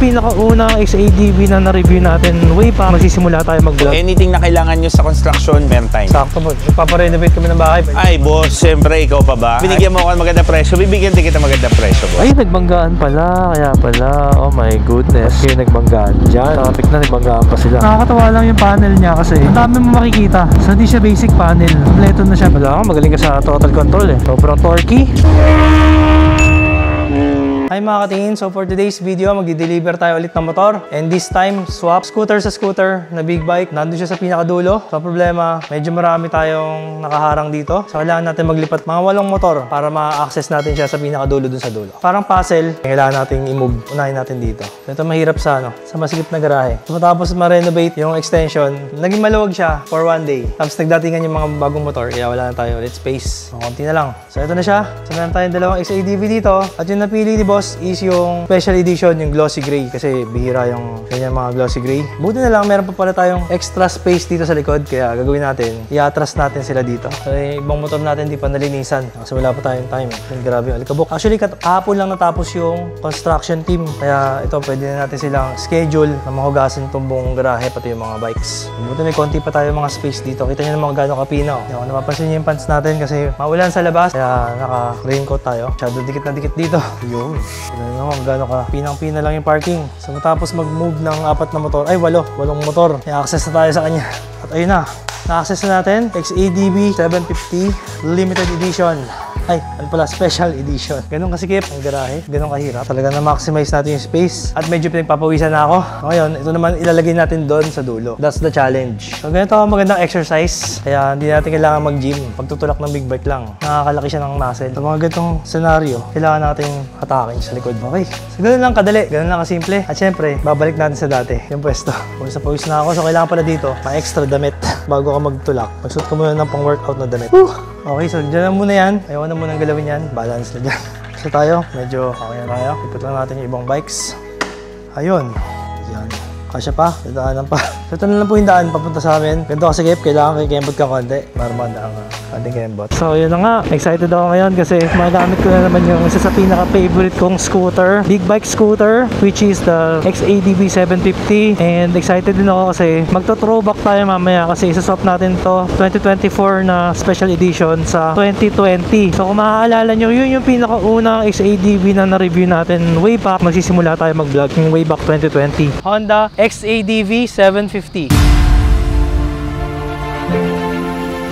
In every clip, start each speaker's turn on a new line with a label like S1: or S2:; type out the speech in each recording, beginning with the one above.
S1: pinakaunang XADV na na-review natin way pa magsisimula tayo mag-vlog.
S2: Anything na kailangan nyo sa construction, meron tayo.
S1: Sakto po, ipaparenovate kami ng bahay.
S2: Ay boss, siyempre ikaw pa ba? Binigyan mo ako ng magandang presyo, bibigyan din kita magandang presyo boss.
S1: Ay, nagbanggaan pala, kaya pala. Oh my goodness, kaya nagbanggaan dyan. Traffic na, nagbanggaan pa sila. Nakakatawa lang yung panel niya kasi ang dami mo makikita. So hindi siya basic panel, kompleto na siya. Wala ka, magaling ka sa total control eh. Sobrang torquey. Hi mga katingin, so for today's video, magdi-deliver tayo ulit ng motor. And this time, swap scooter sa scooter na big bike. Nandun siya sa pinakadulo. So problema, medyo marami tayong nakaharang dito. So kailangan natin maglipat mga 8 motor para ma-access natin siya sa pinakadulo dun sa dulo. Parang puzzle, kailangan natin i-move. Unahin natin dito. So ito mahirap sa masikip na garahe. So matapos ma-renovate yung extension, naging maluwag siya for one day. Tapos nagdatingan yung mga bagong motor, kaya wala na tayo ulit space. So konti na lang. So ito na siya. So meron tayong dalawang XADV dito. At yung napili ni boss is yung special edition, yung glossy gray, kasi bihira yung ganyan mga glossy gray. Buti na lang meron pa pala tayong extra space dito sa likod, kaya gagawin natin, i-atras natin sila dito. So ibang motor natin di pa nalinisan kasi wala pa tayong time. Grabe yung alikabok. Actually kahapon lang natapos yung construction team, kaya ito pwede na natin silang schedule na mahugasan itong buong garahe pati yung mga bikes. Buti may konti pa tayo mga space dito. Kita nyo naman gano'ng kapinaw. Kung napapansin nyo yung pants natin kasi maulan sa labas, kaya naka-raincoat tayo. Masyado dikit na dikit dito. Yun. Naman gano'n ka. Pinang-pina lang yung parking. So matapos mag-move ng 4 na motor, ay 8 motor. May access na tayo sa kanya. At ayun na, na-access na natin XADV 750 Limited Edition. Ay, ano pala, special edition. Ganun kasikip ang garahe, ganun kahirap. Talaga na-maximize natin yung space. At medyo pinagpapawisan na ako. Ngayon, ito naman ilalagay natin doon sa dulo. That's the challenge. So ganito ang magandang exercise. Kaya hindi natin kailangan mag-gym. Pagtutulak ng big bike lang, nakakalaki siya ng muscle. Sa mga ganitong senaryo, kailangan natin hatakin sa likod. Okay. So ganun lang kadali, ganun lang kasimple. At syempre, babalik natin sa dati, yung pwesto. Pawis na pawis na ako. So kailangan pala dito, ma-extra damit bago ka magtulak. Magsuot ka muna ng pang-workout na damit. Okay, so dyan na muna yan. Ayaw na munang galawin yan. Balance na dyan. So tayo, medyo okay na tayo. Ipot lang natin yung ibang bikes. Ayun. Yan. Kasya pa. Dadaanan pa. So ito na lang po yung daan papunta sa amin. Ganito kasi kailangan kay kembot ka konti. Para maganda ang ating kembot. So yun na nga. Excited ako ngayon kasi magamit ko na naman yung isa sa pinaka-favorite kong scooter. Big bike scooter. Which is the XADV 750. And excited din ako kasi magto-throwback tayo mamaya kasi isaswap natin to 2024 na special edition sa 2020. So kung maaalala nyo, yun yung pinakaunang XADV na na-review natin way back. Magsisimula tayo mag-vlog yung way back 2020. Honda XADV 750.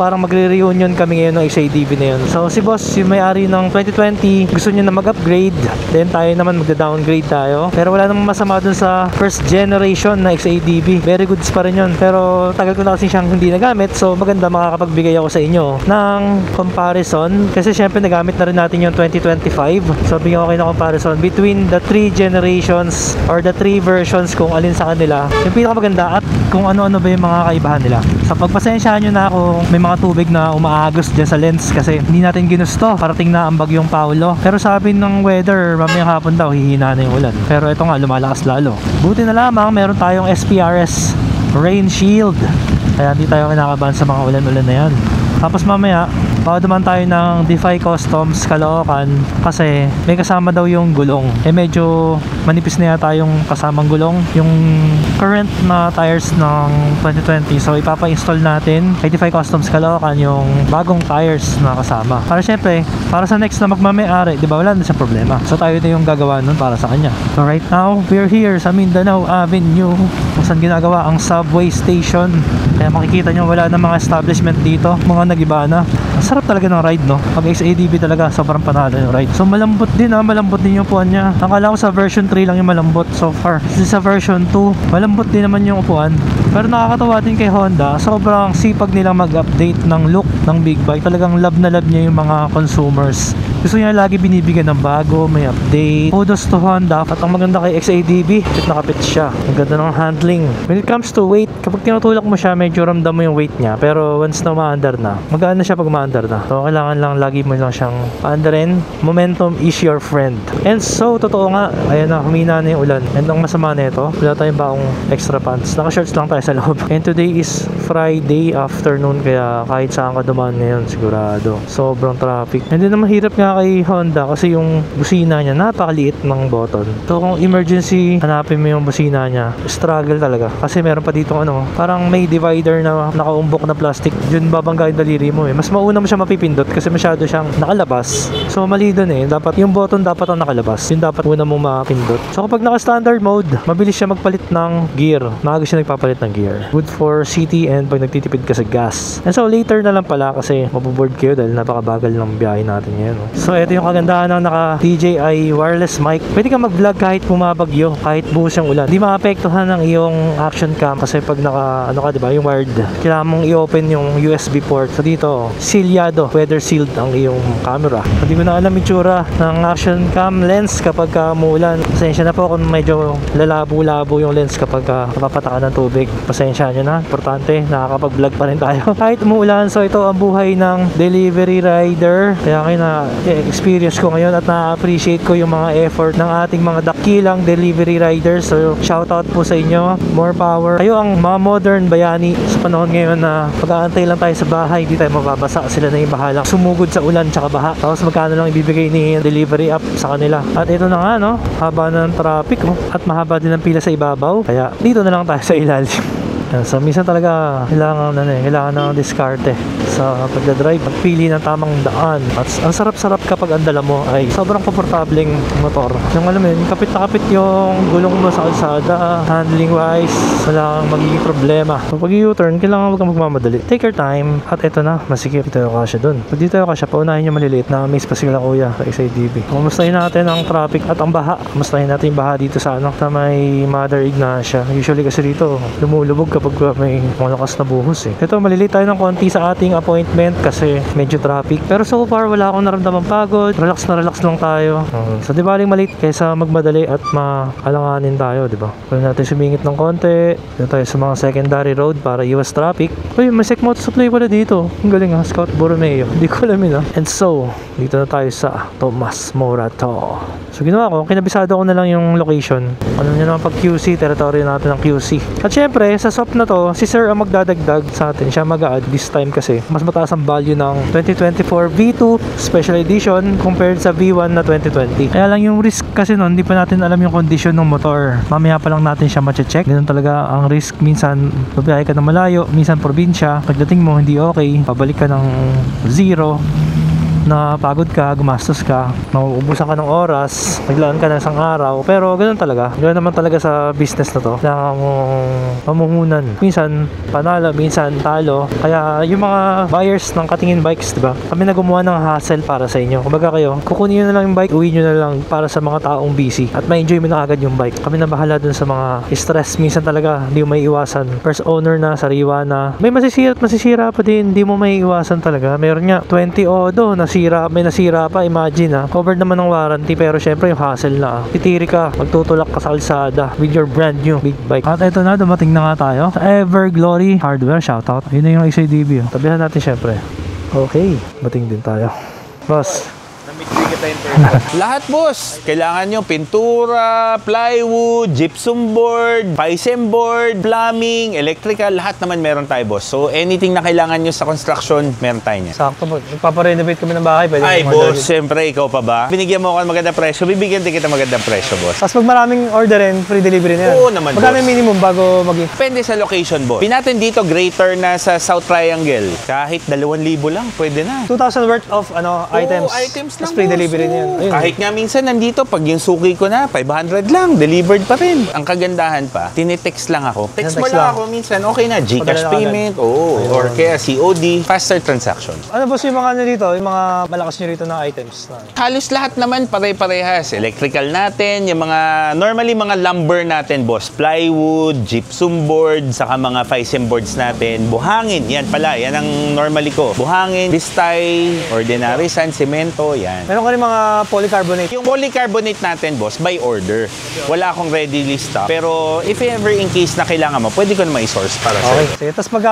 S1: Parang magre-reunion kami ngayon ng XADV na yun. So si boss, yung may-ari ng 2020, gusto niya na mag-upgrade. Then tayo naman magda-downgrade tayo. Pero wala namang masama dun sa first generation na XADV. Very goods pa rin yun. Pero tagal ko na kasi siyang hindi nagamit. So maganda makakapagbigay ako sa inyo ng comparison. Kasi syempre nagamit na rin natin yung 2025. So bigyan ko kayo ng comparison between the 3 generations or the 3 versions kung alin sa kanila yung pinakamaganda at kung ano-ano ba yung mga kaibahan nila. So pagpasensyahan nyo na kung may mga tubig na umaagos dyan sa lens kasi hindi natin ginusto. Parating na ang bagyong Paulo. Pero sabi ng weather, mamayang hapon daw hihina na yung ulan. Pero ito nga, lumalakas lalo. Buti na lamang, meron tayong SPRS rain shield. Kaya hindi tayo kinakabahan sa mga ulan-ulan na yan. Tapos mamaya, baka duman tayo ng Defy Customs Caloocan kasi may kasama daw yung gulong. Medyo manipis na yata yung kasamang gulong. Yung current na tires ng 2020. So ipapa-install natin kay Defy Customs Caloocan yung bagong tires na kasama. Para syempre, para sa next na magmamayari, di ba wala na siyang problema. So tayo na yung gagawa nun para sa kanya. So right now, we're here sa Mindanao Avenue kung saan ginagawa ang subway station. Kaya makikita nyo wala na mga establishment dito. Mga nagiba na. Ang sarap talaga ng ride, no? Pag XADV talaga, sobrang panalo yung ride. So malambot din, malambot din yung upuan niya. Akala ko sa version 3 lang yung malambot so far. Kasi sa version 2, malambot din naman yung upuan. Pero nakakatawa din kay Honda, sobrang sipag nilang mag-update ng look ng big bike. Talagang love na love niya yung mga consumers. Gusto niya lagi binibigyan ng bago, may update. Kudos to Honda. At ang maganda kay XADV, kapit na kapit siya. Ang ganda ng handling. When it comes to weight, kapag tinutulak mo siya, medyo ramdam mo yung weight niya. Pero once na ma-under na, magaan na siya pag ma-under na. So kailangan lang lagi mo lang siyang pa-underin. Momentum is your friend. And so, totoo nga, ayan na, humina na yung ulan. And ang masama na ito, wala tayong baong extra pants. Naka-shorts lang tayo sa loob. And today is Friday afternoon, kaya kahit saan ka dumaan ngayon, sigurado. Sobrang traffic. And then mahirap nga nga kay Honda kasi yung busina niya napakaliit ng button. So kung emergency, hanapin mo yung busina niya, struggle talaga. Kasi meron pa dito ano, parang may divider na nakaumbok na plastic. Yun babanggain daliri mo eh. Mas mauna mo siya mapipindot kasi masyado siyang nakalabas. So mali dun eh. Dapat yung button dapat ang nakalabas. Yun dapat una mong mapindot. So kapag naka-standard mode, mabilis siya magpalit ng gear. Maaga siya nagpapalit ng gear. Good for city and pag nagtitipid ka sa gas. And so later na lang pala kasi maboboard kayo dahil napakabagal ng biyahe natin ngayon. No? So ito yung kagandahan ng naka DJI wireless mic. Pwede ka mag-vlog kahit bumabagyo, kahit buhos yung ulan. Hindi maapektuhan ng iyong action cam kasi pag naka ano ka, 'di ba, yung wired. Kailangan mong i-open yung USB port. So dito, sealyado, weather sealed ang iyong camera. Hindi ko na alam yung tsura ng action cam lens kapag umuulan. Pasensya na po kung medyo lalabo-labo yung lens kapag napapatakan ng tubig. Pasensya nyo na. Importante, nakakapag-vlog pa rin tayo. Kahit umuulan, so ito ang buhay ng delivery rider. Kaya kayo na experience ko ngayon at na-appreciate ko yung mga effort ng ating mga dakilang delivery riders. So shoutout po sa inyo. More power. Kayo ang mga modern bayani sa panahon ngayon na pag-aantay lang tayo sa bahay, hindi tayo mababasa. Sila na yung bahalang sumugod sa ulan tsaka baha. Tapos magkano lang ibibigay ni delivery app sa kanila. At ito na nga, no? Haba ng traffic, oh. At mahaba din ang pila sa ibabaw. Kaya dito na lang tayo sa ilalim. So minsan talaga kailangan ng diskarte sa pagdadrive, pagpili ng tamang daan. At ang sarap-sarap kapag ang dala mo ay sobrang komportableng motor. Yung alam mo yun, kapit na kapit yung gulong mo sa kalsada, handling wise, wala kang magiging problema. So pag u-turn, kailangan huwag kang magmamadali. Take your time. At eto na, masikip tayo kasya dun. Pag dito tayo kasya, paunahin yung maliliit na amaze pa sila kuya sa SIDB. Kumustahin natin ang traffic at ang baha. Kumustahin natin yung baha dito sa may Mother Ignacia. Usually kasi dito lumulubog kapag may malakas na buhos eh. Ito, malilate tayo ng konti sa ating appointment kasi medyo traffic. Pero so far, wala akong naramdamang pagod. Relax na relax lang tayo. So di baling malate kaysa magmadali at maalanganin tayo, di ba? Pwede natin sumingit ng konti. Dito tayo sa mga secondary road para iwas traffic. Uy, may Sec Moto Supply pala dito. Ang galing ha, Scout Borromeo. Hindi ko alam yun ha. And so, dito na tayo sa Tomas Morato. So ginawa ko, kinabisado ko na lang yung location. Alam niyo naman pag QC, territory natin ng QC. At syempre, sa SOP na to, si Sir ang magdadagdag sa atin. Siya mag-a-add this time kasi mas mataas ang value ng 2024 V2 Special Edition compared sa V1 na 2020. Kaya lang yung risk kasi nun, hindi pa natin alam yung condition ng motor. Mamaya pa lang natin siya ma-check. Ganun talaga ang risk. Minsan, babiyahe ka ng malayo, minsan probinsya. Pagdating mo, hindi okay. Pabalik ka ng zero. Na pagod ka, gumastos ka, mauubusan ka ng oras, naglaan ka ng isang araw. Pero ganoon talaga. Ganoon naman talaga sa business na to. Kailangan mong pamuhunan. Minsan panalo, minsan talo. Kaya yung mga buyers ng Katingin Bikes, diba? Kami na gumawa ng hassle para sa inyo. Kumbaga kayo, kukunin nyo na lang yung bike, uwi nyo na lang para sa mga taong busy. At ma-enjoy mo na agad yung bike. Kami na bahala dun sa mga stress. Minsan talaga, hindi mo may iwasan. First owner na, sariwa na. May masisira at masisira pa din. Hindi mo may iwasan talaga. Meron nga, 20 odo na may nasira pa, imagine ha. Covered naman ng warranty pero syempre yung hassle na. Titiri ka, magtutulak ka sa kalsada with your brand new big bike. At ito na, dumating na nga tayo sa Everglory Hardware. Shoutout. Yun na yung SIDB. Tabihan natin syempre. Okay, dumating din tayo. Boss,
S2: lahat boss, kailangan nyo pintura, plywood, gypsum board, FISM board, plumbing, electrical, lahat naman meron tayo boss. So anything na kailangan nyo sa construction, meron tayo niya.
S1: sakto mo. Nagpaparenovate kami ng bahay. Pwede
S2: Ay
S1: mo
S2: boss,
S1: order.
S2: siyempre ikaw pa ba? Binigyan mo ako ng magandang presyo, bibigyan din kita magandang presyo boss.
S1: Tapos pag maraming orderin, free delivery na yan.
S2: Oo naman,
S1: magkano
S2: boss.
S1: yung minimum bago
S2: Depende sa location boss. Pinatin dito greater na sa South Triangle. Kahit 2,000 lang, pwede na.
S1: 2,000 worth of items.
S2: Items lang
S1: Tapos free
S2: boss.
S1: delivery na yan. Ayun.
S2: Kahit nga minsan nandito, pag yung suki ko na, 500 lang, delivered pa rin. Ang kagandahan pa, tinitext lang ako. Text mo
S1: Text
S2: lang
S1: lang.
S2: ako minsan, okay na, GCash
S1: Padala na
S2: payment, oo, or kaya COD, faster transaction.
S1: Ano boss yung mga ano dito? Yung mga malakas nyo rito na items?
S2: Halos lahat naman pare-parehas. Electrical natin, yung mga, normally mga lumber natin, boss. Plywood, gypsum board, saka mga FISM boards natin. Buhangin, yan pala, yan ang normally ko. Buhangin, bistay, ordinary sand, semento, yan.
S1: Meron ka rin mga polycarbonate.
S2: Yung polycarbonate natin, boss, by order. Wala akong readily stock. Pero if ever in case na kailangan mo, pwede ko na ma-source para
S1: Okay.
S2: sa'yo.
S1: Sige, tapos pag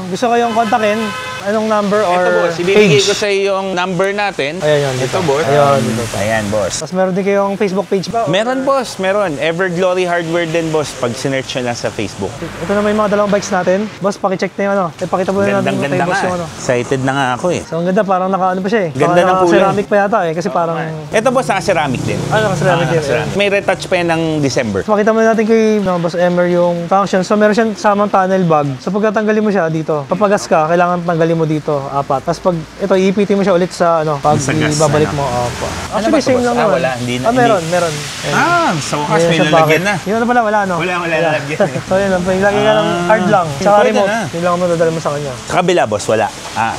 S1: gusto kayong kontakin, Anong number or
S2: Ito, boss. Ibibigay
S1: page?
S2: ko sa iyo yung number natin.
S1: Ayan,
S2: Ito, boss.
S1: Ayan, dito.
S2: Ayan, boss.
S1: Tapos meron din kayong Facebook page ba?
S2: Meron, boss. Meron. Everglory Hardware din, boss. Pag sinearch nyo lang sa Facebook.
S1: Ito na may mga dalawang bikes natin. Boss, pakicheck na yung ano. Pakita mo na natin kay
S2: Gandang-ganda
S1: boss
S2: nga.
S1: yung ano.
S2: Excited na nga ako eh.
S1: So, ang ganda. Parang naka ano pa siya eh.
S2: Ganda ng kulay.
S1: ceramic pa yata eh. Kasi parang...
S2: Ito, boss, naka-ceramic din.
S1: Naka-ceramic din.
S2: Naka-ceramic. May retouch pa yan ng December.
S1: So, makita mo natin kay Boss Emer yung function. So, meron siyang samang tunnel bag. So, pag tatanggalin mo siya dito, papagas ka, kailangan tanggalin mo dito, 4. Tapos pag ito, iipitin mo siya ulit sa ano, pag
S2: Sa gas,
S1: ibabalik
S2: ano?
S1: mo. Opo.
S2: Ano
S1: Actually,
S2: ba to,
S1: same
S2: boss?
S1: lang naman.
S2: Wala. Hindi na.
S1: Meron. Ayan.
S2: Sa wakas
S1: Ayan
S2: may
S1: siya,
S2: lalagyan
S1: bakit?
S2: na.
S1: Yung ano pala, wala no?
S2: Wala lalagyan eh.
S1: So, yun, may lagay ka ng card lang. Tsaka
S2: pwede
S1: remote.
S2: na.
S1: Yun lang ang madadala mo sa kanya.
S2: Sa kabila, boss, wala.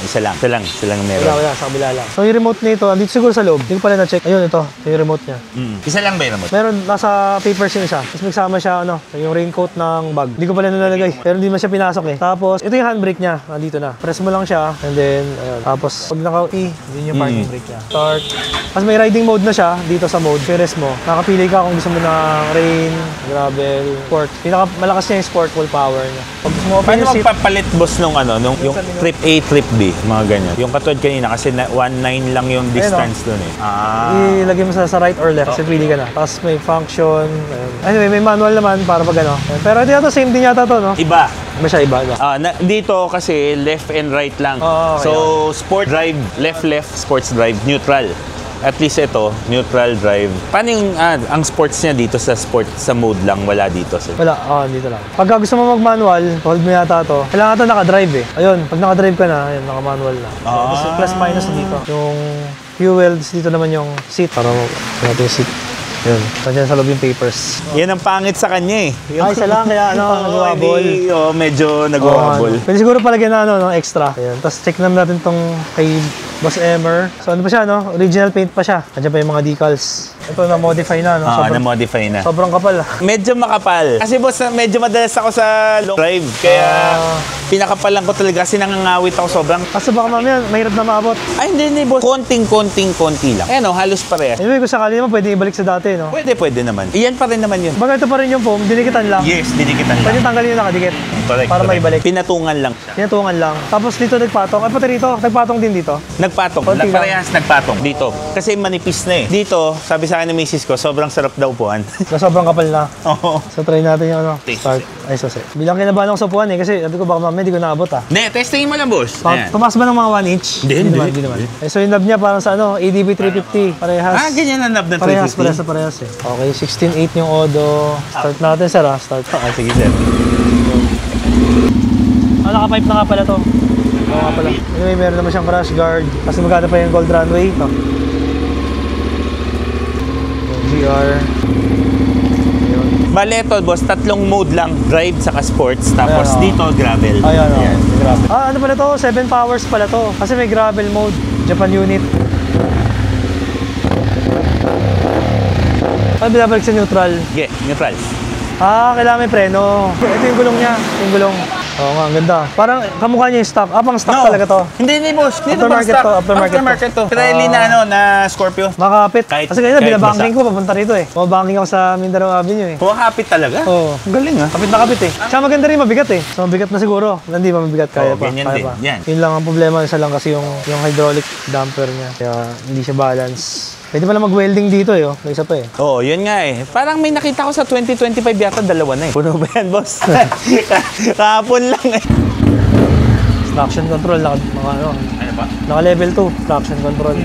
S2: Isa lang. Isa lang meron.
S1: Wala, sa kabila lang. So, yung remote nito, andito siguro sa loob. Hindi ko pala na-check. Ayun, ito. Yung remote niya.
S2: Isa lang ba yun, boss?
S1: Meron, nasa papers yun siya. Tapos may kasama siya, yung raincoat ng bag. Hindi ko pala nalalagay. Pero hindi man siya pinasok eh. Tapos, ito yung handbrake niya. Nandito na. Press mo lang siya. And then, ayun. Tapos, pag naka-E, yun yung parking brake niya. Start. Tapos may riding mode na siya. Dito sa mode. Press mo. Nakapili ka kung gusto mo ng rain, gravel, sport. Malakas niya yung sport, full power niya. Pag gusto mo open
S2: Paano
S1: yung seat,
S2: magpapalit, boss, nung yung trip A, trip B, mga ganyan? Yung katulad kanina, kasi 1.9 lang yung distance dun eh.
S1: ilagay mo sa right or left. Kasi pili ka na. Tapos may function. Ayun. Anyway, may manual naman para pag ano. Pero ito yata, same din yata to, no?
S2: Iba.
S1: Iba siya, iba.
S2: Dito kasi left and right lang.
S1: Oo, okay.
S2: So, sport drive, left, sports drive, neutral. At least ito, neutral drive. Paano yung, ang sports niya dito sa mode lang, wala dito.
S1: Wala, dito lang. Pagka gusto mo mag-manual, hold mo yata to. Kailangan ito naka-drive eh. Ayun, pag naka-drive ka na, ayun, naka-manual na. Tapos yung plus minus dito. Yung fuels, dito naman yung seat. Para mo, natin yung seat. Yun, nandiyan sa loob yung papers.
S2: Yan ang pangit sa kanya eh.
S1: Isa lang, kaya nag-wobble.
S2: Medyo nag-wobble.
S1: Pwede siguro palagyan na no, extra. Ayun. Tapos check naman natin tong kay Boss Emer. So ano pa siya, no? Original paint pa siya. Nandiyan pa yung mga decals. Ito na-modify na, no?
S2: Na-modify na.
S1: Sobrang kapal.
S2: Medyo makapal. Kasi boss, medyo madalas ako sa long drive. Kaya pinakapalan ko talaga kasi nangangawit ako sobrang.
S1: Kasi baka mamaya, mahirap na maabot.
S2: Ay, hindi, boss. Konti lang. Ayan o, halos parehas.
S1: Anyway, kung sakali naman, pwede ibalik sa dati, no?
S2: Pwede naman. Iyan pa rin naman yun.
S1: Baga ito pa rin yung foam, dinikitan lang.
S2: Yes, dinikitan lang.
S1: Pwede tanggalin yung nakadikit.
S2: Correct,
S1: para
S2: correct.
S1: maibalik.
S2: Pinatungan lang siya.
S1: Pinatungan lang. Tapos dito nagpatong. Ay, pati rito. Nagpatong din dito.
S2: Nagpatong.
S1: Konti lang.
S2: Parehas nagpatong. Dito. Kasi manipis na eh. Dito, sabi sa akin ng misis ko, sobrang sarap daw upuan.
S1: Na sobrang kapal na.
S2: Oo.
S1: So try natin yung ano.
S2: Taste.
S1: Start. Ay, sose. Bilang kinabahan ako sa upuan eh. Kasi sabi ko baka mamaya di ko naabot ah.
S2: Hindi, testingin mo lang, boss. Ayan.
S1: Tumaas ba ng mga 1 inch?
S2: Hindi.
S1: naman. Eh, so yung knob niya parang sa ano, ADB 350. Parehas.
S2: Ganyan ang knob na
S1: Parehas
S2: 350.
S1: eh. Okay, 16.8 yung Odo. Start natin, sir ah. Start.
S2: Sige, sir.
S1: Naka-pipe na nga pala to. Oo nga pala. Anyway, meron naman siyang crash guard. Kasi magkano pa yung Gold Runway. Ito. GR.
S2: Bale, ito, boss, tatlong mode lang. Drive, saka sports. Tapos
S1: Ayan,
S2: dito, gravel.
S1: Ayan. Gravel. Ano pala to? 7 powers pala to. Kasi may gravel mode. Japan unit. Ano binabalik sa neutral?
S2: Okay, neutral.
S1: Kailangan may preno. Ito yung gulong niya. Ito yung gulong. Oo nga, ang ganda. Parang kamukha niya yung stock. Pang stock talaga to.
S2: Hindi, boss. Dito pang
S1: Aftermarket
S2: stock.
S1: to, aftermarket
S2: to. Pirelli na Scorpio.
S1: Makakapit.
S2: Kahit-
S1: Kasi kanina
S2: kahit
S1: binabanking
S2: basa.
S1: ko papunta rito eh. Bumabanking ako sa Mindanao Avenue eh.
S2: Kapit talaga.
S1: Oo.
S2: Galing ah.
S1: Kapit na kapit eh. Tsaka maganda rin, mabigat eh. So mabigat na siguro. Hindi pa mabigat, kaya pa.
S2: ganyan
S1: Kaya
S2: din.
S1: pa.
S2: Yan.
S1: Yun lang ang problema. Isa lang kasi yung hydraulic damper niya. Kaya hindi siya balance. Pwede pala mag-welding dito eh. May isa pa eh.
S2: Oo, yun nga eh. Parang may nakita ko sa 2025 yata, dalawa na eh. Puno ba yan, boss? Kahapon lang eh.
S1: Traction control. Ano
S2: ba?
S1: Naka level 2. Traction control.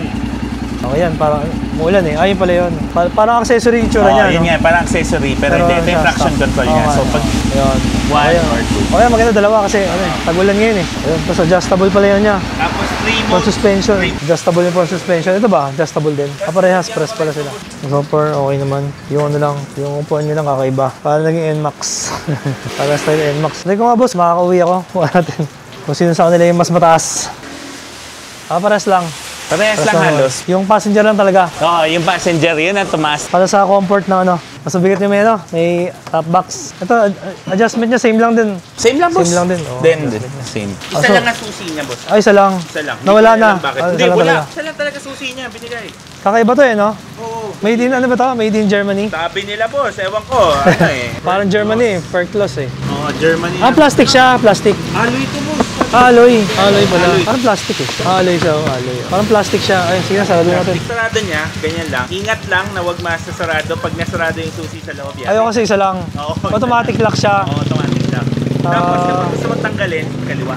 S1: Okay yan. Parang umulan eh. Ayun pala yun. Parang accessory yung tsura niya.
S2: Yun
S1: no?
S2: nga, parang accessory. Pero
S1: Pero
S2: hindi, ito yung
S1: siya,
S2: traction
S1: stock.
S2: control niya. So, pag
S1: Ayun.
S2: 1 or 2.
S1: Okay, maganda dalawa kasi tag-ulan ngayon eh. Ayun, tapos adjustable pala yun niya.
S2: Tapos 3
S1: Front suspension. Adjustable yung front suspension. Ito ba? Adjustable din. Parehas, press pala sila. So far, okay naman. Yung ano lang, yung upuan nyo lang kakaiba. Para naging NMAX. Para style NMAX. Hindi ko nga boss, makakauwi ako. Kuha natin. Kung sino sa kanila yung mas mataas. Parehas lang.
S2: Parehas lang halos.
S1: Yung passenger lang talaga.
S2: Oo, yung passenger, yun ang tumaas.
S1: Para sa comfort na ano. Mas mabigat yung may top box. Ito, adjustment niya, same lang din.
S2: Same lang, boss.
S1: Same lang din. Oo,
S2: Then, same. Isa
S1: so-
S2: lang ang susi niya, boss.
S1: Ay, isa lang.
S2: Isa lang.
S1: Nawala
S2: Hindi ko
S1: na.
S2: alam bakit.
S1: Ah,
S2: Hindi,
S1: isa lang
S2: wala.
S1: talaga.
S2: Isa lang talaga susi niya, binigay.
S1: Kakaiba to eh, no?
S2: Oo.
S1: Made in, ano ba to? Made in Germany.
S2: Sabi nila, boss, ewan ko, ano eh.
S1: Parang Germany eh, per class eh.
S2: Oo, Germany.
S1: Plastic siya, plastic.
S2: Aloy ito, boss.
S1: Alloy. Alloy pala. Parang plastic eh. Alloy siya, alloy. Parang plastic siya. Ay, sige na, sarado natin.
S2: Sarado niya, ganyan lang. Ingat lang na wag masasarado pag nasarado yung susi sa loob yan.
S1: Ayaw kasi isa lang.
S2: Oo.
S1: Automatic lock siya.
S2: Oo, automatic lock. Tapos kapag gusto mo tanggalin, kaliwa.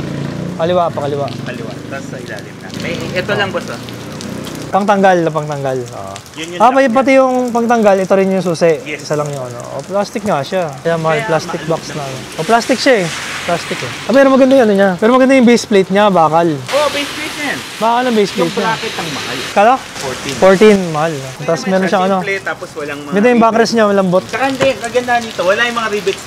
S1: Kaliwa pa, kaliwa.
S2: Kaliwa. Tapos sa ilalim na. May, ito lang boss oh.
S1: Pangtanggal na pangtanggal. Oo.
S2: Yun yung
S1: May
S2: lock
S1: pati yung pangtanggal, ito rin yung susi.
S2: Yes.
S1: Isa lang yung ano. O, plastic nga siya. Kaya mahal,
S2: Kaya
S1: plastic
S2: mahal
S1: box
S2: siya.
S1: na. O, plastic siya eh. Plastic eh. Pero maganda yung ano niya. Pero maganda yung base plate niya, bakal.
S2: Oh, base plate na yan.
S1: Bakal ang base
S2: Yung
S1: plate niya.
S2: bracket ang mahal.
S1: Kala?
S2: 14.
S1: 14, mahal. Tapos meron siyang ano.
S2: Simple, tapos walang mga
S1: Ganda yung backrest niya, malambot.
S2: Saka hindi, kaganda nito. Wala yung mga rivets.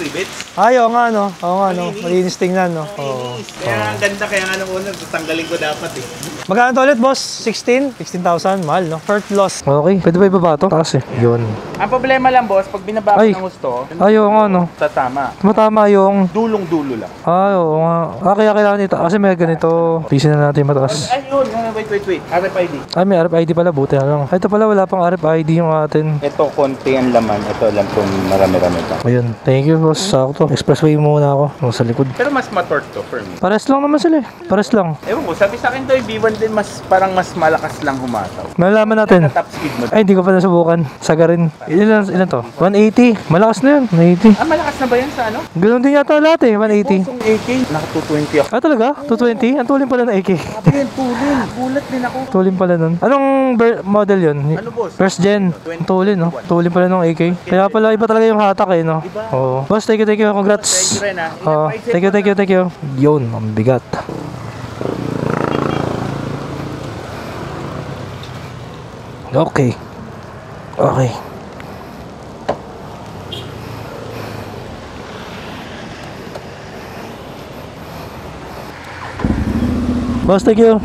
S1: Ay, oo nga no. Oo nga no.
S2: Malinis.
S1: Malinis tingnan no. Oo.
S2: Kaya ang ganda, kaya nga nung una, tatanggalin ko dapat eh.
S1: Magkano to ulit, boss? 16? 16,000? Mahal, no? Hurt loss. Okay. Pwede ba ibaba to? Taas eh. Yun.
S2: Ang problema lang boss, pag binaba ko
S1: Ay.
S2: ng gusto,
S1: Ay, oo nga, no?
S2: tatama.
S1: Matama yung...
S2: Dulong-dulo lang.
S1: Ay, oo nga. Kaya kailangan nito. Kasi may ganito. Tisin na natin mataas.
S2: Ay, yun. Wait. RFID.
S1: Ay, may RFID pala. Buti na lang. Ay, ito pala, wala pang RFID yung atin.
S2: Ito, konti ang laman. Ito lang kung marami-rami pa.
S1: Ayun. Thank you, boss. Sakto. Expressway muna ako. Sa likod.
S2: Pero mas matorque to for me.
S1: Pares lang naman sila eh. Pares lang.
S2: Ewan ko, sabi sa akin to, yung B1 din parang mas malakas lang humataw.
S1: Malalaman natin.
S2: Sa top speed mo.
S1: Ay, hindi ko pa nasubukan. Sagarin. Ilan to? 180. Malakas na yan. 180.
S2: Ah, malakas na ba yan sa ano?
S1: Ganun din yata lahat eh. 180.
S2: Pusong AK. Naka 220 ako.
S1: Ah, talaga? 220? Ang tulin pala ng AK.
S2: Sabi yun, tulin. Gulat din ako.
S1: Tulin pala nun. Anong model yun?
S2: Ano boss?
S1: First gen. Ang tulin, no? Tulin pala ng AK. Kaya pala iba talaga yung hatak eh, no? Oo. Boss, thank you. Congrats.
S2: Thank you rin ah.
S1: Oo. Thank you. Yun, ang bigat. Okay. Boss, thank you.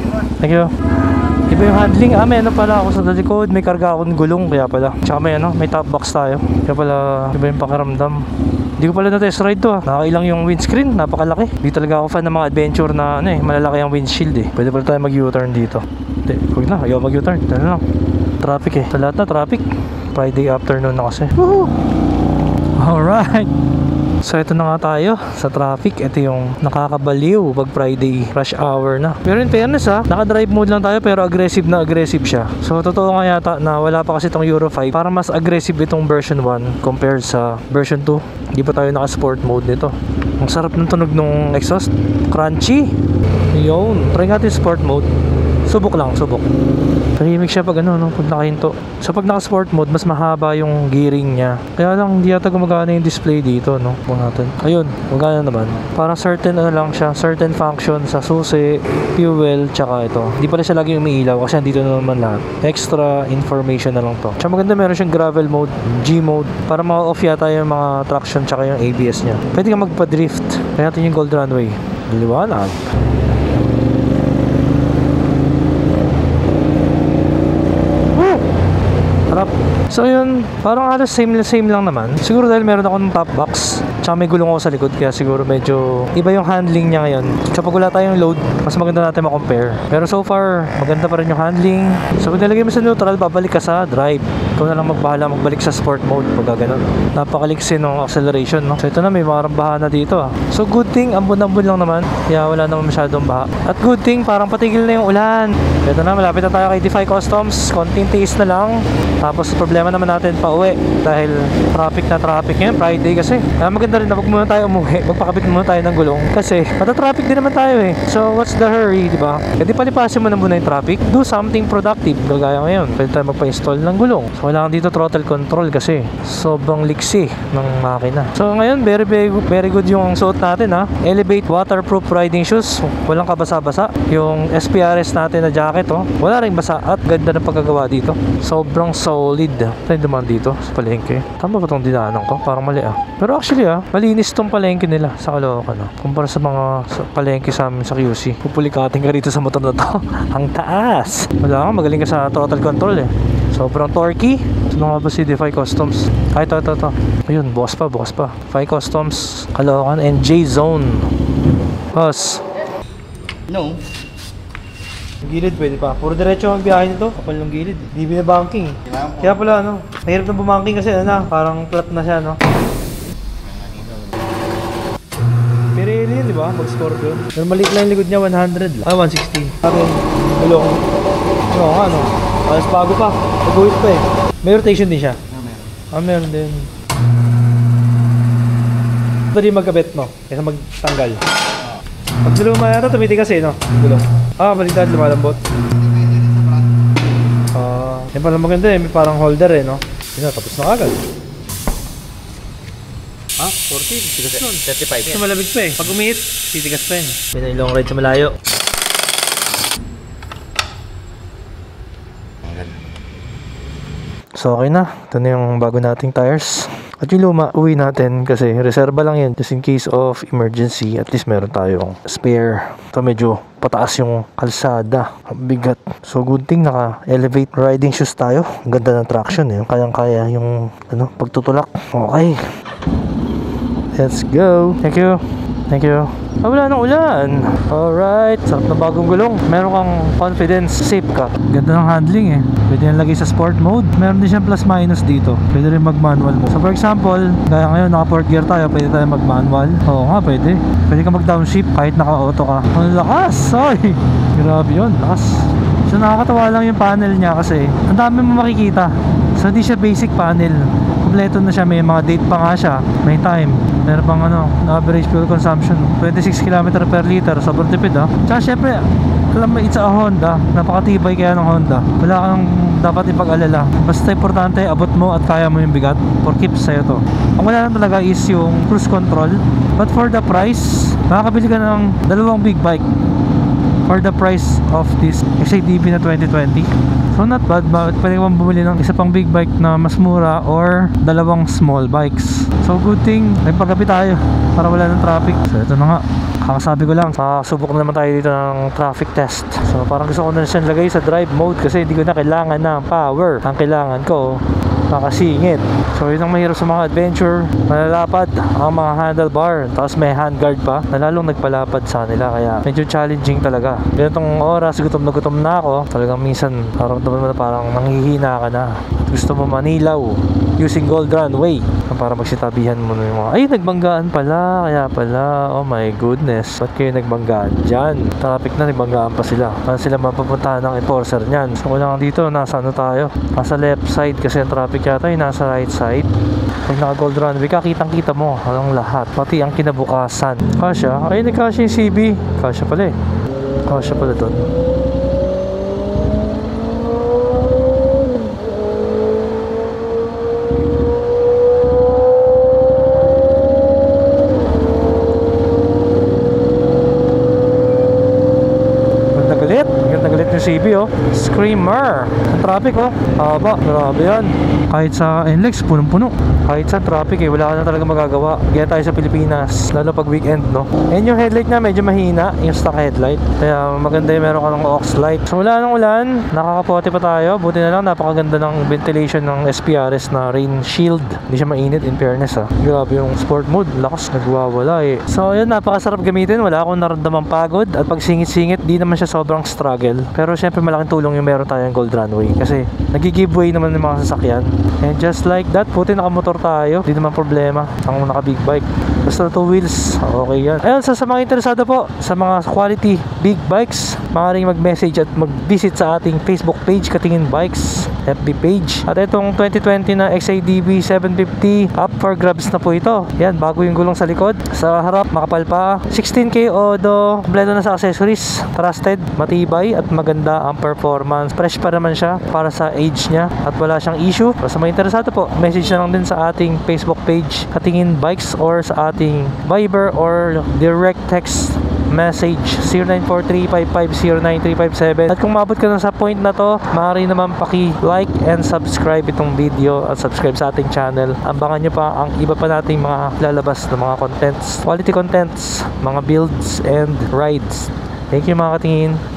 S1: Iba yung handling. May ano pala ako sa likod. May karga akong gulong. Kaya pala. Tsaka may top box tayo. Kaya pala iba yung pakiramdam. Hindi ko pala na-test ride to. Nakailang yung windscreen. Napakalaki. Hindi talaga ako fan ng mga adventure na malalaki ang windshield eh. Pwede pala tayo mag-U-turn dito. Hindi, huwag na. Ayaw mag-U-turn. Ano lang. Traffic eh. Sa lahat na traffic. Friday afternoon na kasi. Woohoo! Alright. So ito na nga tayo sa traffic. Ito yung nakakabaliw pag Friday rush hour na. Pero in fairness naka-drive mode lang tayo pero aggressive siya. So totoo nga yata na wala pa kasi itong Euro 5. Para mas aggressive itong version 1 compared sa version 2. Hindi pa tayo naka-sport mode nito. Ang sarap ng tunog ng exhaust. Crunchy. Yun. Try natin sport mode. Subok. Tahimik siya pag pag nakahinto. So pag naka-sport mode, mas mahaba yung gearing niya. Kaya lang hindi yata gumagana yung display dito, no? Kung natin. Ayun, gumagana naman. Parang certain lang siya, certain function sa susi, fuel, tsaka ito. Hindi pala siya lagi umiilaw kasi andito na naman lahat. Extra information na lang to. Tsaka maganda meron siyang gravel mode, G mode, para ma-off yata yung mga traction tsaka yung ABS niya. Pwede ka magpa-drift. Kaya natin yung Gold Runway. Liwanag. So yun, parang halos same lang naman. Siguro dahil meron ako ng top box, tsaka may gulong ako sa likod, kaya siguro medyo iba yung handling niya ngayon. So pag wala tayong load, mas maganda natin ma-compare. Pero so far, maganda pa rin yung handling. So pag nilagay mo sa neutral, babalik ka sa drive. Ikaw na lang magbahala magbalik sa sport mode pag gano'n. Napakaliksi ng acceleration, no? So ito na, may mga baha na dito So good thing, ambon-ambon lang naman. Kaya wala naman masyadong baha. At good thing, parang patigil na yung ulan. Ito na, malapit na tayo kay Defy Customs. Konting tiis na lang. Tapos problema naman natin pa uwi dahil traffic ngayon, Friday kasi. Kaya maganda rin na wag muna tayo umuwi. Magpakabit muna tayo ng gulong kasi mata-traffic din naman tayo eh. So what's the hurry, di ba? Kasi palipasin mo na muna yung traffic. Do something productive. Gagaya ngayon, pwede tayo magpa-install ng gulong. So wala kang dito throttle control kasi sobrang liksi ng makina. So ngayon, very good yung suot natin Elevate waterproof riding shoes. Walang kabasa-basa. Yung SPRS natin na jacket wala ring basa at ganda ng pagkagawa dito. Sobrang solid. Tayo dumaan dito sa palengke. Tama ba itong dinaanan ko? Parang mali Pero actually malinis tong palengke nila sa Caloocan kumpara sa mga palengke sa amin sa QC. Pupulikatin ka rito sa motor na to. Ang taas. Wala magaling ka sa throttle control Sobrang torquey. Ito nga ba si Defy Customs? Ito. Ayun, bukas pa. Defy Customs, Caloocan and J-Zone. Boss.
S2: No.
S1: Gilid pwede pa. Puro diretso ang biyahe nito. Kapal ng gilid. Hindi binabanking. Kaya pala mahirap na bumanking kasi parang flat na siya Pirelli yun, di ba? Pag Scorpio. Pero maliit lang yung likod niya, 100 lang. 160. Sabi, gulong. Oo nga, no? Alas bago pa. Nag-uwit pa eh. May rotation din siya? Meron din. Ito din magkabit, no? Kaysa magtanggal. Pag luma yata, tumitigas eh, no? Gulong. Baliktad, lumalambot. Yan pala maganda eh, may parang holder eh, no? Yun na, tapos na agad. 40, titigas nun. 35 yan. Malamig pa eh. Pag umihit, titigas pa yun. May na long ride sa malayo. So okay na. Ito na yung bago nating tires. At yung luma, uwi natin kasi reserva lang yan. Just in case of emergency, at least meron tayong spare. Ito medyo pataas yung kalsada. Bigat. So good thing naka-elevate riding shoes tayo. Ang ganda ng traction eh. Kayang-kaya yung pagtutulak. Okay. Let's go. Thank you. Thank you. Wala nang ulan. Alright. Sarap na bagong gulong. Meron kang confidence. Safe ka. Ganda ng handling eh. Pwede yan lagay sa sport mode. Meron din siyang plus minus dito. Pwede rin mag-manual mo. So for example, gaya ngayon naka 4th gear tayo. Pwede tayo mag-manual. Oo nga, pwede. Pwede ka mag-downshift kahit naka-auto ka. Ang lakas. Ay, grabe yun. Lakas. So nakakatawa lang yung panel niya kasi ang dami mo makikita. So hindi siya basic panel. Kompleto na siya, may mga date pa nga siya, may time, meron pang average fuel consumption 26 km per liter, sobrang tipid Tsaka syempre, alam mo, it's a Honda, napakatibay kaya ng Honda, wala kang dapat ipag-alala, basta importante abot mo at kaya mo yung bigat, for keeps sa'yo to. Ang wala lang talaga is yung cruise control, but for the price, makakabili ka ng dalawang big bike for the price of this XADV na 2020. So not bad, pwede ka bumili ng isa pang big bike na mas mura or dalawang small bikes. So good thing, may paggabi tayo para wala ng traffic. So ito na nga, kakasabi ko lang, subok na naman tayo dito ng traffic test. So parang gusto ko na siyang lagay sa drive mode kasi hindi ko na kailangan ng power. Ang kailangan ko, makasingit. So yun ang mahirap sa mga adventure, malalapad ang mga handlebar, tapos may handguard pa na lalong nagpalapad sa nila, kaya medyo challenging talaga. Ganitong oras, gutom na ako, talagang minsan parang parang nanghihina ka na at gusto mo manilaw using Gold Runway para magsitabihan mo na yung mga, ay nagbanggaan pala, kaya pala, oh my goodness, ba't kayo nagbanggaan dyan? Traffic na, nagbanggaan pa sila, para sila mapapuntahan ng enforcer nyan. So kung lang dito, nasa tayo, nasa left side kasi ang traffic yata yung nasa right side. Pag naka Gold Runway ka, kitang kita mo ang lahat, pati ang kinabukasan. Kasya, ay nagkasya yung CB, kasya pala eh, kasya pala doon. CB Screamer. Ang traffic haba, grabe yan. Kahit sa NLEX, punong-puno. Kahit sa traffic wala ka na talaga magagawa. Kaya tayo sa Pilipinas, lalo pag weekend, no? And yung headlight na medyo mahina, yung stock headlight. Kaya maganda yung meron ka ng aux light. So wala nang ulan, nakakapote pa tayo. Buti na lang, napakaganda ng ventilation ng SPRS na rain shield. Hindi siya mainit, in fairness Grabe yung sport mode, lakas, nagwawala So yun, napakasarap gamitin. Wala akong naramdamang pagod. At pag singit-singit, di naman siya sobrang struggle. Pero syempre malaking tulong yung meron tayong Gold Runway kasi nag-giveaway naman ng mga sasakyan. And just like that, puti nakamotor tayo, di naman problema ang naka big bike, basta 2 wheels, okay yan. Ayun, sa mga interesado po sa mga quality big bikes, maaaring mag-message at mag-visit sa ating Facebook page, Katingin Bikes FB page. At itong 2020 na XADV 750, up for grabs na po ito. Yan, bago yung gulong sa likod, sa harap makapal pa, 16K odo, kompleto na sa accessories, trusted, matibay at maganda ang performance. Fresh pa naman siya para sa age niya at wala siyang issue. Para sa mga interesado po, message na lang din sa ating Facebook page, Katingin Bikes, or sa ating Viber or direct text message 0943-550-9357. At kung maabot ka na sa point na to, maaari naman paki-like and subscribe itong video at subscribe sa ating channel. Abangan nyo pa ang iba pa nating mga lalabas na mga contents, quality contents, mga builds and rides. Thank you mga katingin.